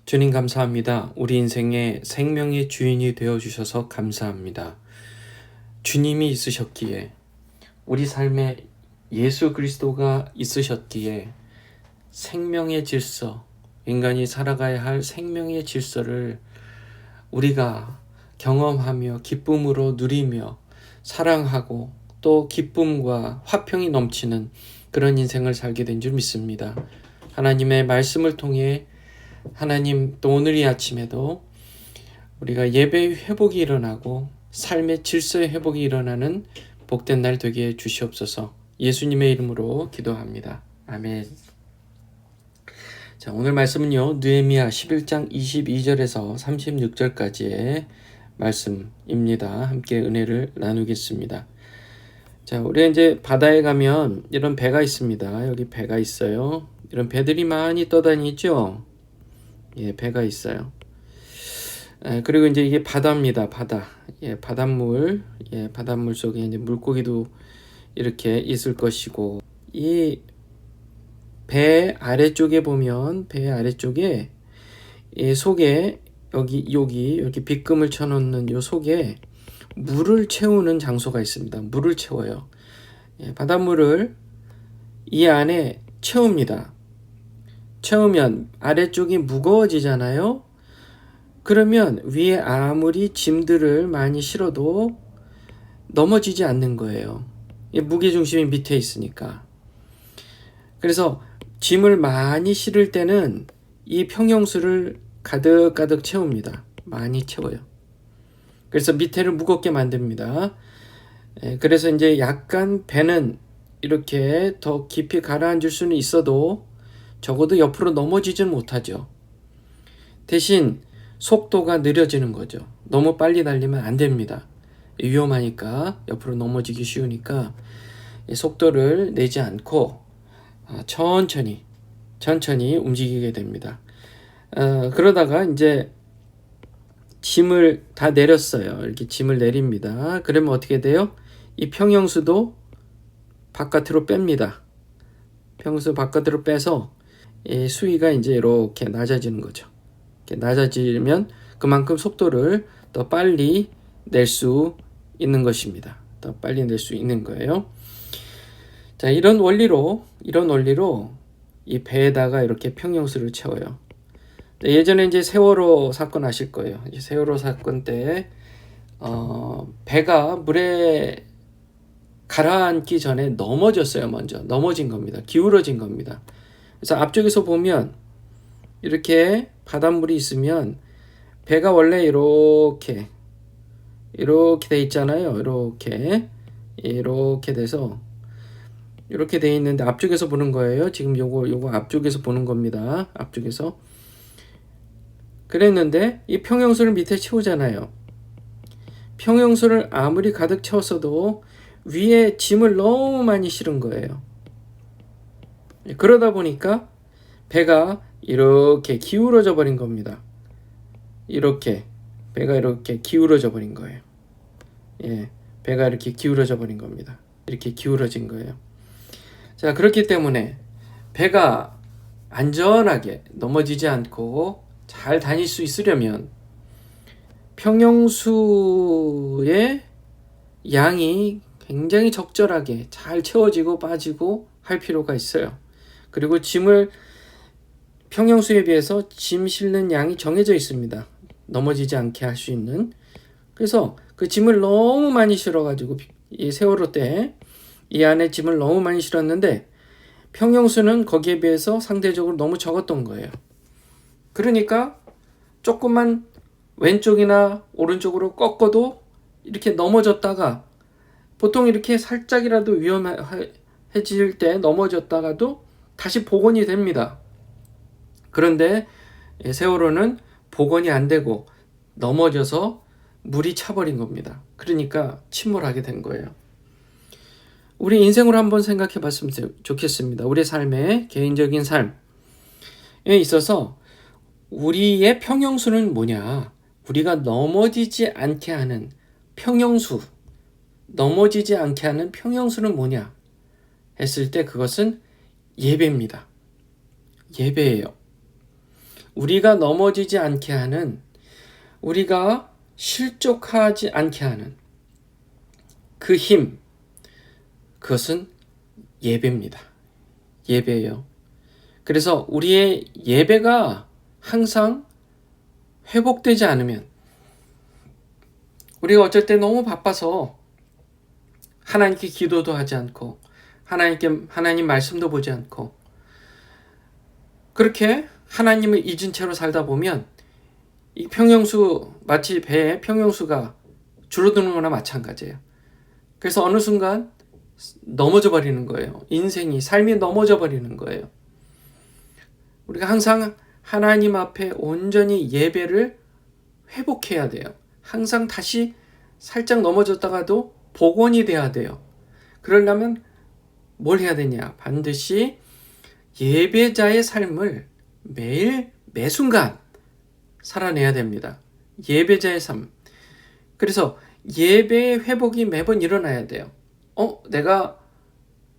주님 감사합니다. 우리 인생의 생명의 주인이 되어주셔서 감사합니다. 주님이 있으셨기에, 우리 삶에 예수 그리스도가 있으셨기에 생명의 질서, 인간이 살아가야 할 생명의 질서를 우리가 경험하며 기쁨으로 누리며 사랑하고 또 기쁨과 화평이 넘치는 그런 인생을 살게 된 줄 믿습니다. 하나님의 말씀을 통해 하나님, 또 오늘 이 아침에도 우리가 예배의 회복이 일어나고 삶의 질서의 회복이 일어나는 복된 날 되게 해 주시옵소서. 예수님의 이름으로 기도합니다. 아멘. 자, 오늘 말씀은요, 느헤미야 11장 22절에서 36절까지의 말씀입니다. 함께 은혜를 나누겠습니다. 자, 우리 이제 바다에 가면 이런 배가 있습니다. 여기 배가 있어요. 이런 배들이 많이 떠다니죠. 예, 배가 있어요. 그리고 이제 이게 바다입니다. 바다. 예, 바닷물. 예, 바닷물 속에 이제 물고기도 이렇게 있을 것이고, 이 배 아래쪽에 보면, 배 아래쪽에 이 속에 여기 이렇게 빗금을 쳐놓는 요 속에 물을 채우는 장소가 있습니다. 물을 채워요. 예, 바닷물을 이 안에 채웁니다. 채우면 아래쪽이 무거워지잖아요. 그러면 위에 아무리 짐들을 많이 실어도 넘어지지 않는 거예요. 무게중심이 밑에 있으니까. 그래서 짐을 많이 실을 때는 이 평형수를 가득가득 채웁니다. 많이 채워요. 그래서 밑에를 무겁게 만듭니다. 그래서 이제 약간 배는 이렇게 더 깊이 가라앉을 수는 있어도 적어도 옆으로 넘어지진 못하죠. 대신 속도가 느려지는 거죠. 너무 빨리 달리면 안 됩니다. 위험하니까, 옆으로 넘어지기 쉬우니까 속도를 내지 않고 천천히 움직이게 됩니다. 그러다가 이제 짐을 다 내렸어요. 이렇게 짐을 내립니다. 그러면 어떻게 돼요? 이 평형수도 바깥으로 뺍니다. 평형수 바깥으로 빼서 이 수위가 이제 이렇게 낮아지는 거죠. 이렇게 낮아지면 그만큼 속도를 더 빨리 낼 수 있는 것입니다. 더 빨리 낼 수 있는 거예요. 자, 이런 원리로 이 배에다가 이렇게 평형수를 채워요. 예전에 이제 세월호 사건 아실 거예요. 이제 세월호 사건 때 배가 물에 가라앉기 전에 넘어졌어요. 먼저 넘어진 겁니다. 기울어진 겁니다. 그래서 앞쪽에서 보면 이렇게 바닷물이 있으면 배가 원래 이렇게 돼 있잖아요. 이렇게 돼서 이렇게 돼 있는데 앞쪽에서 보는 거예요. 지금 요거 앞쪽에서 보는 겁니다. 앞쪽에서. 그랬는데 이 평형수를 밑에 채우잖아요. 평형수를 아무리 가득 채웠어도 위에 짐을 너무 많이 실은 거예요. 그러다 보니까 배가 이렇게 기울어져 버린 겁니다. 배가 이렇게 기울어져 버린 거예요. 예, 배가 이렇게 기울어져 버린 겁니다. 이렇게 기울어진 거예요. 자, 그렇기 때문에 배가 안전하게 넘어지지 않고 잘 다닐 수 있으려면 평형수의 양이 굉장히 적절하게 잘 채워지고 빠지고 할 필요가 있어요. 그리고 짐을 평형수에 비해서 짐 실는 양이 정해져 있습니다. 넘어지지 않게 할 수 있는. 그래서 그 짐을 너무 많이 실어가지고 이 세월호 때 이 안에 짐을 너무 많이 실었는데 평형수는 거기에 비해서 상대적으로 너무 적었던 거예요. 그러니까 조금만 왼쪽이나 오른쪽으로 꺾어도 이렇게 넘어졌다가, 보통 이렇게 살짝이라도 위험해질 때 넘어졌다가도 다시 복원이 됩니다. 그런데 세월호는 복원이 안 되고 넘어져서 물이 차버린 겁니다. 그러니까 침몰하게 된 거예요. 우리 인생으로 한번 생각해 봤으면 좋겠습니다. 우리 삶의 개인적인 삶에 있어서 우리의 평형수는 뭐냐? 우리가 넘어지지 않게 하는 평형수는 뭐냐? 했을 때 그것은 예배입니다. 예배예요. 우리가 넘어지지 않게 하는, 우리가 실족하지 않게 하는 그 힘, 그것은 예배입니다. 예배예요. 그래서 우리의 예배가 항상 회복되지 않으면, 우리가 어쩔 때 너무 바빠서 하나님께 기도도 하지 않고 하나님 말씀도 보지 않고 그렇게 하나님을 잊은 채로 살다 보면 이 평형수, 마치 배에 평형수가 줄어드는 거나 마찬가지예요. 그래서 어느 순간 넘어져 버리는 거예요. 인생이, 삶이 넘어져 버리는 거예요. 우리가 항상 하나님 앞에 온전히 예배를 회복해야 돼요. 항상 다시 살짝 넘어졌다가도 복원이 돼야 돼요. 그러려면 뭘 해야 되냐? 반드시 예배자의 삶을 매일 매순간 살아내야 됩니다. 예배자의 삶. 그래서 예배의 회복이 매번 일어나야 돼요. 내가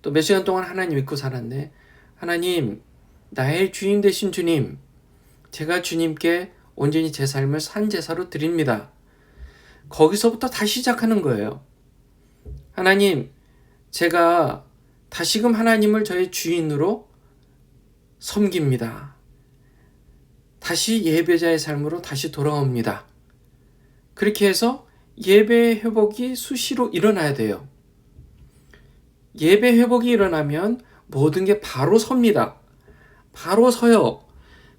또 몇 시간 동안 하나님 믿고 살았네. 하나님, 나의 주인 되신 주님, 제가 주님께 온전히 제 삶을 산제사로 드립니다. 거기서부터 다시 시작하는 거예요. 하나님, 제가 다시금 하나님을 저의 주인으로 섬깁니다. 다시 예배자의 삶으로 다시 돌아옵니다. 그렇게 해서 예배 회복이 수시로 일어나야 돼요. 예배 회복이 일어나면 모든 게 바로 섭니다. 바로 서요.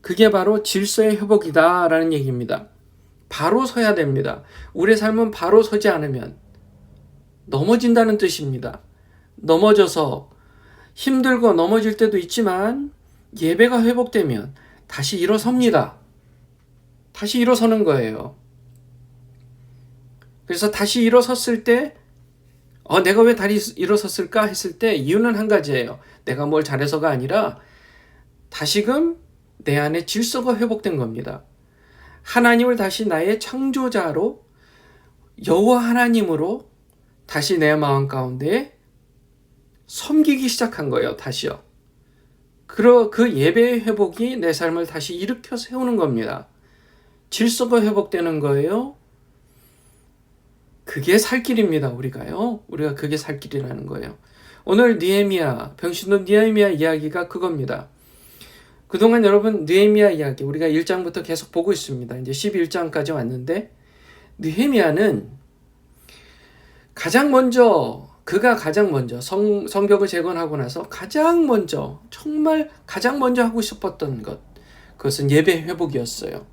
그게 바로 질서의 회복이다 라는 얘기입니다. 바로 서야 됩니다. 우리의 삶은 바로 서지 않으면 넘어진다는 뜻입니다. 넘어져서 힘들고 넘어질 때도 있지만 예배가 회복되면 다시 일어섭니다. 다시 일어서는 거예요. 그래서 다시 일어섰을 때 내가 왜 다시 일어섰을까 했을 때 이유는 한 가지예요. 내가 뭘 잘해서가 아니라 다시금 내 안에 질서가 회복된 겁니다. 하나님을 다시 나의 창조자로, 여호와 하나님으로 다시 내 마음 가운데 섬기기 시작한 거예요. 다시요. 그 예배의 회복이 내 삶을 다시 일으켜 세우는 겁니다. 질서가 회복되는 거예요. 그게 살 길입니다. 우리가 그게 살 길이라는 거예요. 오늘 느헤미야, 병신도 느헤미야 이야기가 그겁니다. 그동안 여러분 느헤미야 이야기 우리가 1장부터 계속 보고 있습니다. 이제 11장까지 왔는데 느헤미야는 그가 가장 먼저 성벽을 재건하고 나서 정말 가장 먼저 하고 싶었던 것, 그것은 예배 회복이었어요.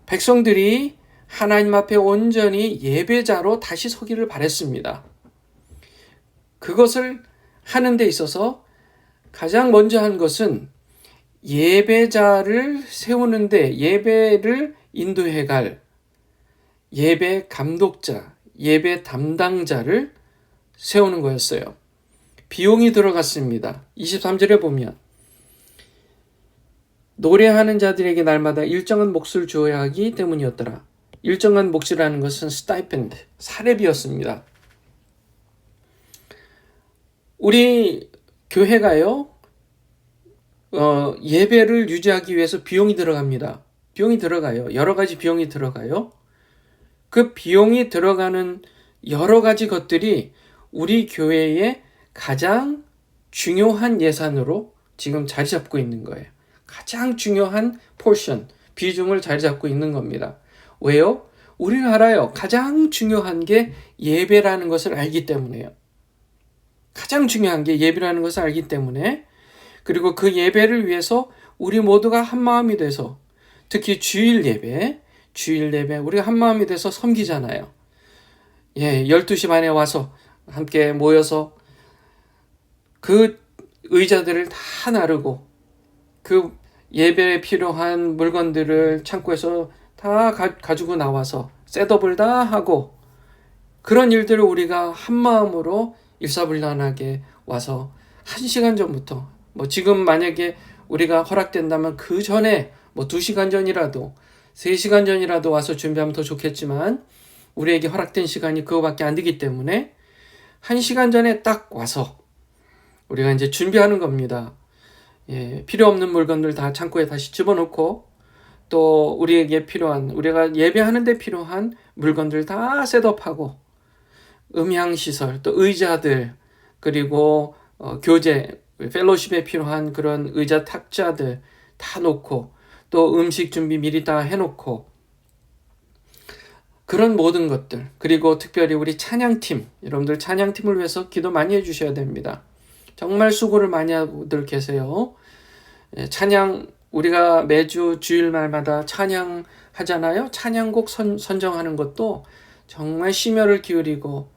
백성들이 하나님 앞에 온전히 예배자로 다시 서기를 바랬습니다. 그것을 하는 데 있어서 가장 먼저 한 것은 예배자를 세우는데, 예배를 인도해갈 예배 감독자, 예배 담당자를 세우는 거였어요. 비용이 들어갔습니다. 23절에 보면 노래하는 자들에게 날마다 일정한 몫을 주어야 하기 때문이었더라. 일정한 몫이라는 것은 스타이펜드, 사례비였습니다. 우리 교회가요, 예배를 유지하기 위해서 비용이 들어갑니다. 비용이 들어가요. 여러 가지 비용이 들어가요. 그 비용이 들어가는 여러 가지 것들이 우리 교회의 가장 중요한 예산으로 지금 자리 잡고 있는 거예요. 가장 중요한 포션, 비중을 자리 잡고 있는 겁니다. 왜요? 우리는 알아요. 가장 중요한 게 예배라는 것을 알기 때문에요. 가장 중요한 게 예배라는 것을 알기 때문에, 그리고 그 예배를 위해서 우리 모두가 한 마음이 돼서, 특히 주일 예배 우리가 한 마음이 돼서 섬기잖아요. 12시 반에 와서 함께 모여서 그 의자들을 다 나르고 그 예배에 필요한 물건들을 창고에서 다 가지고 나와서 셋업을 다 하고, 그런 일들을 우리가 한 마음으로 일사불란하게 와서 1시간 전부터, 지금 만약에 우리가 허락된다면 그 전에 2시간 전이라도 3시간 전이라도 와서 준비하면 더 좋겠지만 우리에게 허락된 시간이 그거밖에 안 되기 때문에 1시간 전에 딱 와서 우리가 이제 준비하는 겁니다. 필요 없는 물건들 다 창고에 다시 집어넣고 또 우리에게 필요한 우리가 예배하는 데 필요한 물건들 다 셋업하고 음향시설 또 의자들 그리고 교재 펠로십에 필요한 그런 의자 탁자들 다 놓고 또 음식 준비 미리 다 해놓고 그런 모든 것들 그리고 특별히 우리 찬양팀 여러분들 찬양팀을 위해서 기도 많이 해주셔야 됩니다. 정말 수고를 많이 하고들 계세요. 찬양 우리가 매주 주일말마다 찬양하잖아요. 찬양곡 선정하는 것도 정말 심혈을 기울이고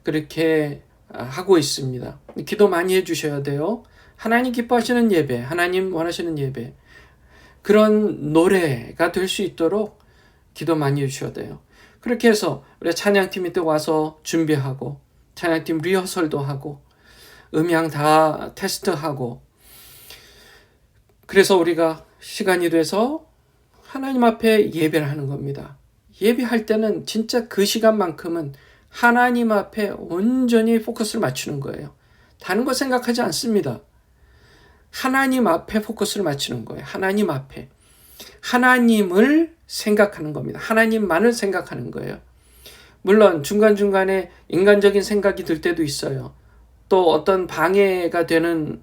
그렇게 하고 있습니다. 기도 많이 해주셔야 돼요. 하나님 기뻐하시는 예배, 하나님 원하시는 예배 그런 노래가 될 수 있도록 기도 많이 해주셔야 돼요. 그렇게 해서 우리 찬양팀이 또 와서 준비하고 찬양팀 리허설도 하고 음향 다 테스트하고 그래서 우리가 시간이 돼서 하나님 앞에 예배를 하는 겁니다. 예배할 때는 진짜 그 시간만큼은 하나님 앞에 온전히 포커스를 맞추는 거예요. 다른 거 생각하지 않습니다. 하나님 앞에 포커스를 맞추는 거예요. 하나님 앞에. 하나님을 생각하는 겁니다. 하나님만을 생각하는 거예요. 물론 중간중간에 인간적인 생각이 들 때도 있어요. 또 어떤 방해가 되는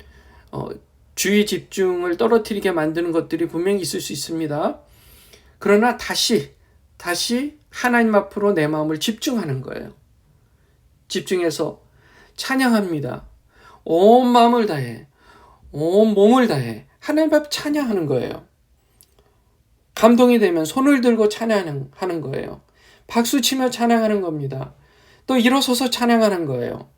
주의 집중을 떨어뜨리게 만드는 것들이 분명히 있을 수 있습니다. 그러나 다시 하나님 앞으로 내 마음을 집중하는 거예요. 집중해서 찬양합니다. 온 마음을 다해, 온 몸을 다해 하나님 앞 찬양하는 거예요. 감동이 되면 손을 들고 찬양하는 거예요. 박수치며 찬양하는 겁니다. 또 일어서서 찬양하는 거예요.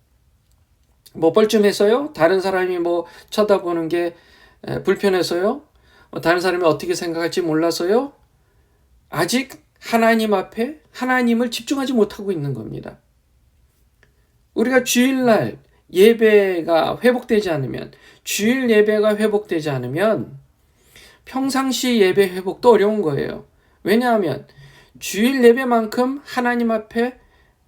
뭐 뻘쭘해서요? 다른 사람이 뭐 쳐다보는 게 불편해서요? 다른 사람이 어떻게 생각할지 몰라서요? 아직 하나님 앞에 하나님을 집중하지 못하고 있는 겁니다. 우리가 주일날 예배가 회복되지 않으면 주일 예배가 회복되지 않으면 평상시 예배 회복도 어려운 거예요. 왜냐하면 주일 예배만큼 하나님 앞에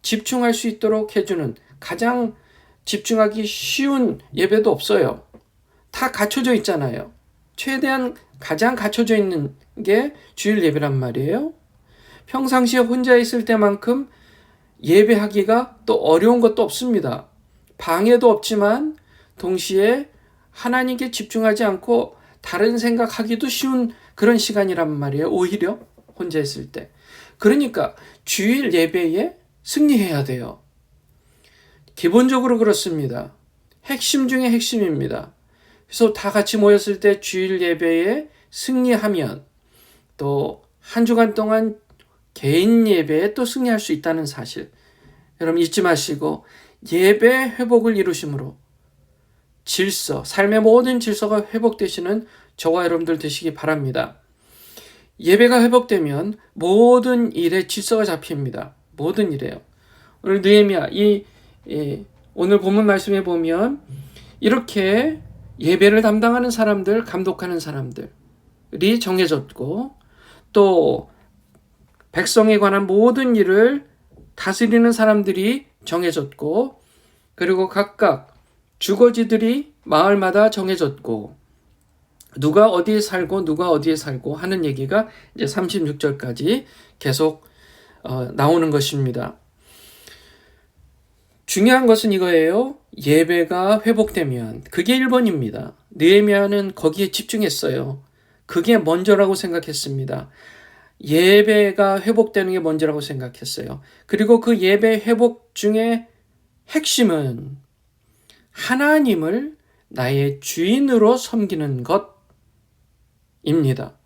집중할 수 있도록 해주는 가장 집중하기 쉬운 예배도 없어요. 다 갖춰져 있잖아요. 최대한 가장 갖춰져 있는 게 주일 예배란 말이에요. 평상시에 혼자 있을 때만큼 예배하기가 또 어려운 것도 없습니다. 방해도 없지만 동시에 하나님께 집중하지 않고 다른 생각하기도 쉬운 그런 시간이란 말이에요. 오히려 혼자 있을 때. 그러니까 주일 예배에 승리해야 돼요. 기본적으로 그렇습니다. 핵심 중에 핵심입니다. 그래서 다 같이 모였을 때 주일 예배에 승리하면 또 한 주간 동안 개인 예배에 또 승리할 수 있다는 사실. 여러분 잊지 마시고 예배 회복을 이루심으로 질서, 삶의 모든 질서가 회복되시는 저와 여러분들 되시기 바랍니다. 예배가 회복되면 모든 일에 질서가 잡힙니다. 모든 일에요. 오늘 느헤미야 오늘 본문 말씀에 보면 이렇게 예배를 담당하는 사람들, 감독하는 사람들이 정해졌고 또 백성에 관한 모든 일을 다스리는 사람들이 정해졌고 그리고 각각 주거지들이 마을마다 정해졌고 누가 어디에 살고 하는 얘기가 이제 36절까지 계속 나오는 것입니다. 중요한 것은 이거예요. 예배가 회복되면 그게 1번입니다. 느헤미야는 거기에 집중했어요. 그게 먼저라고 생각했습니다. 예배가 회복되는 게 먼저라고 생각했어요. 그리고 그 예배 회복 중에 핵심은 하나님을 나의 주인으로 섬기는 것입니다.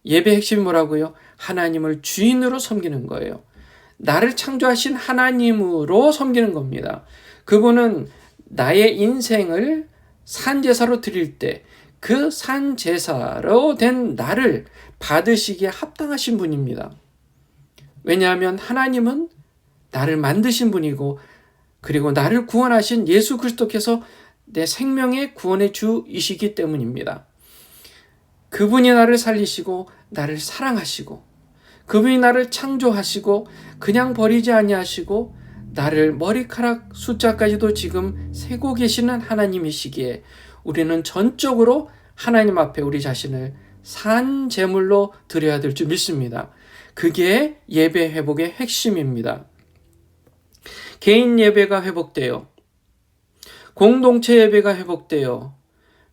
예배 핵심이 뭐라고요? 하나님을 주인으로 섬기는 거예요. 나를 창조하신 하나님으로 섬기는 겁니다. 그분은 나의 인생을 산제사로 드릴 때 그 산제사로 된 나를 받으시기에 합당하신 분입니다. 왜냐하면 하나님은 나를 만드신 분이고 그리고 나를 구원하신 예수 그리스도께서 내 생명의 구원의 주이시기 때문입니다. 그분이 나를 살리시고 나를 사랑하시고 그분이 나를 창조하시고 그냥 버리지 아니하시고 나를 머리카락 숫자까지도 지금 세고 계시는 하나님이시기에 우리는 전적으로 하나님 앞에 우리 자신을 산 제물로 드려야 될 줄 믿습니다. 그게 예배 회복의 핵심입니다. 개인 예배가 회복돼요. 공동체 예배가 회복돼요.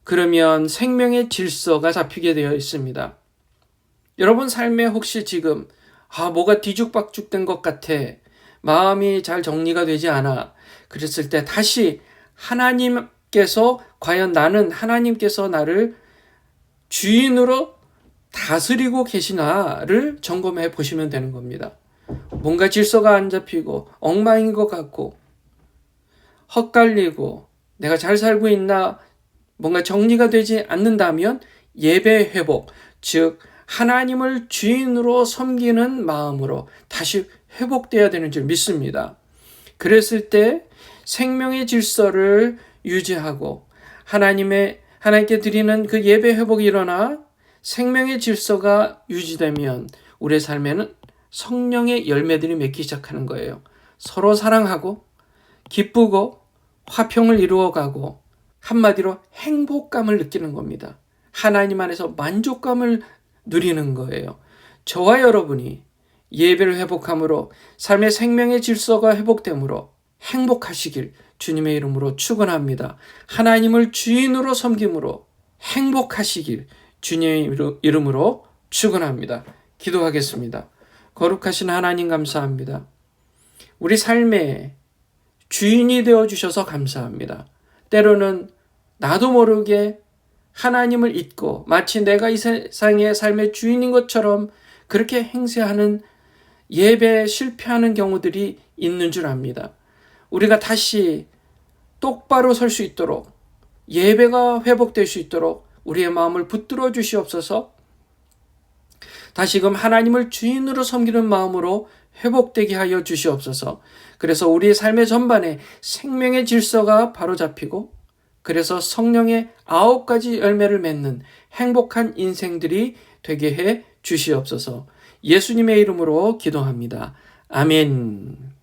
그러면 생명의 질서가 잡히게 되어 있습니다. 여러분 삶에 혹시 지금 뭐가 뒤죽박죽 된 것 같아, 마음이 잘 정리가 되지 않아, 그랬을 때 다시 하나님께서 과연 나는 하나님께서 나를 주인으로 다스리고 계시나를 점검해 보시면 되는 겁니다. 뭔가 질서가 안 잡히고 엉망인 것 같고 헛갈리고 내가 잘 살고 있나 뭔가 정리가 되지 않는다면 예배 회복, 즉 하나님을 주인으로 섬기는 마음으로 다시 회복돼야 되는 줄 믿습니다. 그랬을 때 생명의 질서를 유지하고 하나님께 드리는 그 예배 회복이 일어나 생명의 질서가 유지되면 우리의 삶에는 성령의 열매들이 맺기 시작하는 거예요. 서로 사랑하고 기쁘고 화평을 이루어가고 한마디로 행복감을 느끼는 겁니다. 하나님 안에서 만족감을 누리는 거예요. 저와 여러분이 예배를 회복함으로 삶의 생명의 질서가 회복되므로 행복하시길 주님의 이름으로 축원합니다. 하나님을 주인으로 섬김으로 행복하시길 주님의 이름으로 축원합니다. 기도하겠습니다. 거룩하신 하나님 감사합니다. 우리 삶의 주인이 되어주셔서 감사합니다. 때로는 나도 모르게 하나님을 잊고 마치 내가 이 세상의 삶의 주인인 것처럼 그렇게 행세하는 예배에 실패하는 경우들이 있는 줄 압니다. 우리가 다시 똑바로 설 수 있도록 예배가 회복될 수 있도록 우리의 마음을 붙들어 주시옵소서. 다시금 하나님을 주인으로 섬기는 마음으로 회복되게 하여 주시옵소서. 그래서 우리의 삶의 전반에 생명의 질서가 바로잡히고 그래서 성령의 9가지 열매를 맺는 행복한 인생들이 되게 해 주시옵소서. 예수님의 이름으로 기도합니다. 아멘.